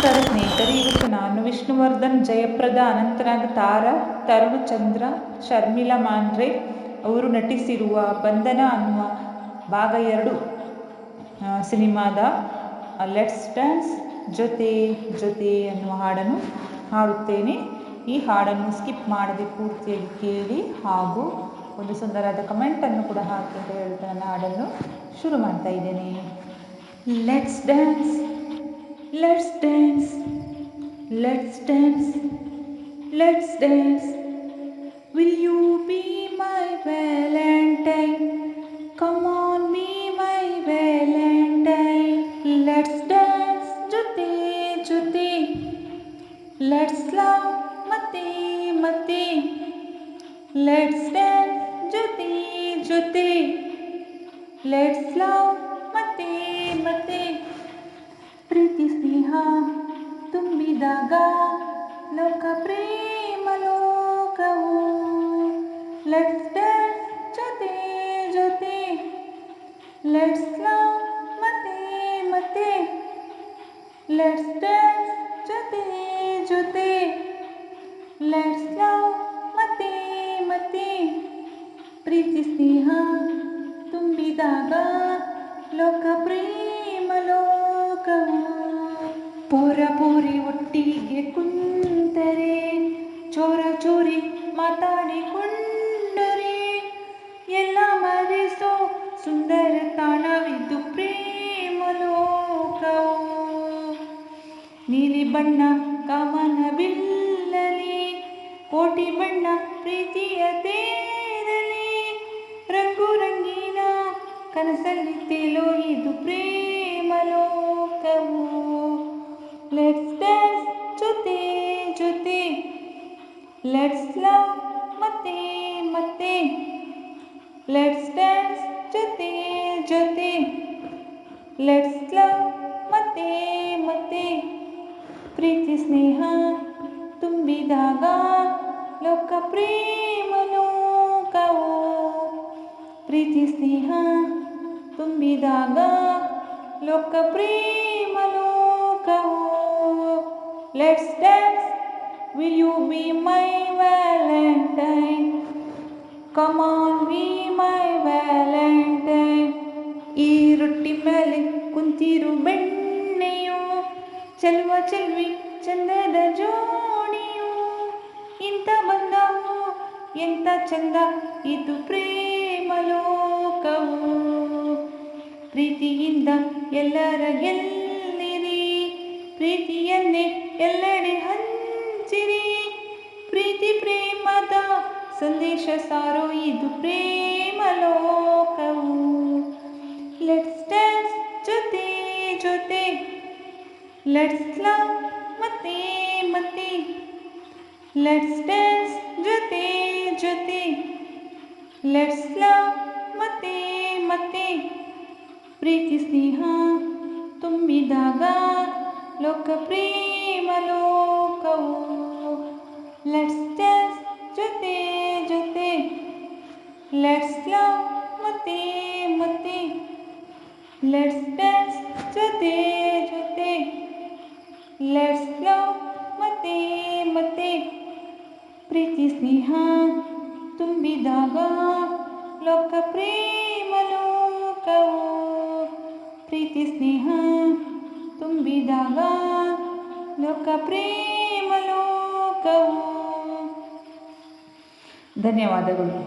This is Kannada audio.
ನಮಸ್ಕಾರ ಸ್ನೇಹಿತರೆ, ಇವತ್ತು ನಾನು ವಿಷ್ಣುವರ್ಧನ್, ಜಯಪ್ರದಾ, ಅನಂತನಾಗ್, ತಾರಾ, ತರುಣ್ ಚಂದ್ರ, ಶರ್ಮಿಳಾ ಮಾಂಡ್ರೆ ಅವರು ನಟಿಸಿರುವ ಬಂಧನ ಅನ್ನುವ ಭಾಗ 2 ಸಿನಿಮಾದ ಲೆಟ್ಸ್ ಡ್ಯಾನ್ಸ್ ಜೊತೆ ಜೊತೆ ಅನ್ನುವ ಹಾಡನ್ನು ಹಾಡುತ್ತೇನೆ. ಈ ಹಾಡನ್ನು ಸ್ಕಿಪ್ ಮಾಡದೆ ಪೂರ್ತಿಯಾಗಿ ಕೇಳಿ ಹಾಗೂ ಒಂದು ಸುಂದರವಾದ ಕಮೆಂಟನ್ನು ಕೂಡ ಹಾಕಿ ಅಂತ ಹೇಳ್ತಾ ನನ್ನ ಹಾಡನ್ನು ಶುರು ಮಾಡ್ತಾ ಇದ್ದೇನೆ. Let's dance, let's dance, let's dance, let's dance. Will you be my Valentine? Come on, be my Valentine. Let's dance, jyote jyote. Let's love, mate mate. Let's dance, jyote jyote. Let's love, mate mate. ಪ್ರೀತಿ ಸ್ನೇಹ ತುಂಬಿದಾಗ ಲೋಕ ಪ್ರೇಮ ಲೋಕವು. ಲೆಟ್ಸ್ ಡ್ಯಾನ್ಸ್ ಜೊತೆ ಜೊತೆ, ಲೆಟ್ಸ್ ಲವ್ ಮತ್ತೆ ಮತ್ತೆ. ಲೆಟ್ಸ್ ಡ್ಯಾನ್ಸ್ ಜೊತೆ ಜೊತೆ, ಲೆಟ್ಸ್ ಲವ್ ಮತ್ತೆ ಮತ್ತೆ. ಪ್ರೀತಿ ಸ್ನೇಹ ತುಂಬಿದಾಗ ಲೋಕ ಪ್ರೇಮ ಲೋಕವು. ಪೋರ ಪೋರಿ ಒಟ್ಟಿಗೆ ಕುಂತರೆ, ಚೋರ ಚೋರಿ ಮಾತಾಡಿಕೊಂಡರೆ, ಎಲ್ಲ ಮರೆಸೋ ಸುಂದರ ತಾಣವಿದ್ದು ಪ್ರೇಮ ಲೋಕವು. ನೀಲಿ ಬಣ್ಣ ಕಾಮನ ಬಿಲ್ಲಲಿ, ಕೋಟಿ ಬಣ್ಣ ಪ್ರೀತಿಯ ತೇರಲಿ, ರಂಗು ರಂಗಿನ ಕನಸಲ್ಲಿ ತೇಲೋ ಇದು ಪ್ರೇಮ ಲೋಕವು. ಲೆಟ್ಸ್ ಡ್ಯಾನ್ಸ್ ಜೊತೆ ಜೊತೆ, ಲೆಟ್ಸ್ ಲವ್ ಮತ್ತೆ ಮತ್ತೆ. ಲೆಟ್ಸ್ ಡ್ಯಾನ್ಸ್ ಜೊತೆ ಜೊತೆ, ಲೆಟ್ಸ್ ಲವ್ ಮತ್ತೆ ಮತ್ತೆ. ಪ್ರೀತಿ ಸ್ನೇಹ ತುಂಬಿದಾಗ ಲೋಕ ಪ್ರೇಮ ಲೋಕವು. ಪ್ರೀತಿ ಸ್ನೇಹ ತುಂಬಿದಾಗ ಲೋಕ ಪ್ರೇಮ ಲೋಕವು. Let's dance, will you be my valentine? Come on, be my valentine. ಈ ರೊಟ್ಟಿ ಮೇಲೆ ಕುಂತಿರು ಬೆಣ್ಣೆಯು, ಚೆಲ್ವ ಚೆಲ್ವಿ ಚಂದದ ಜೋಡಿಯು. ಇಂಥ ಬಂದವು ಎಂಥ ಚಂದ, ಇದು ಪ್ರೇಮ ಲೋಕವು. ಪ್ರೀತಿಯಿಂದ ಎಲ್ಲರ ಗೆಲ್ಲಿರಿ, ಪ್ರೀತಿಯನ್ನೇ ಎಲ್ಲೆಡೆ ಹಂಚಿರಿ. ಪ್ರೀತಿ ಪ್ರೇಮದ ಸಂದೇಶ ಸಾರೋ ಇದು ಪ್ರೇಮ ಲೋಕವು. ಲೆಟ್ಸ್ ಡ್ಯಾನ್ಸ್ ಜೊತೆ ಜೊತೆ, ಲೆಟ್ಸ್ ಲವ್ ಮತ್ತೆ ಮತ್ತೆ. ಲೆಟ್ಸ್ ಡ್ಯಾನ್ಸ್ ಜೊತೆ ಜೊತೆ, ಲೆಟ್ಸ್ ಲವ್ ಮತ್ತೆ ಮತ್ತೆ. ಪ್ರೀತಿ ಸ್ನೇಹ ತುಂಬಿದಾಗ ಲೋಕ ಪ್ರೇಮ ಲೋಕವು. ಲೆಟ್ಸ್ ಡ್ಯಾನ್ಸ್ ಜೊತೆ ಜೊತೆ, ಲೆಟ್ಸ್ ಲವ್ ಮತ್ತೆ ಮತ್ತೆ. ಲೆಟ್ಸ್ ಡ್ಯಾನ್ಸ್ ಜೊತೆ ಜೊತೆ, ಲೆಟ್ಸ್ ಲವ್ ಮತ್ತೆ ಮತ್ತೆ. ಪ್ರೀತಿ ಸ್ನೇಹ ತುಂಬಿದಾಗ ಲೋಕ ಪ್ರೇಮ ಲೋಕವು. ಪ್ರೀತಿ ಸ್ನೇಹ ತುಂಬಿದಾಗ ಲೋಕ ಪ್ರೇಮ ಲೋಕವು. ಧನ್ಯವಾದಗಳು.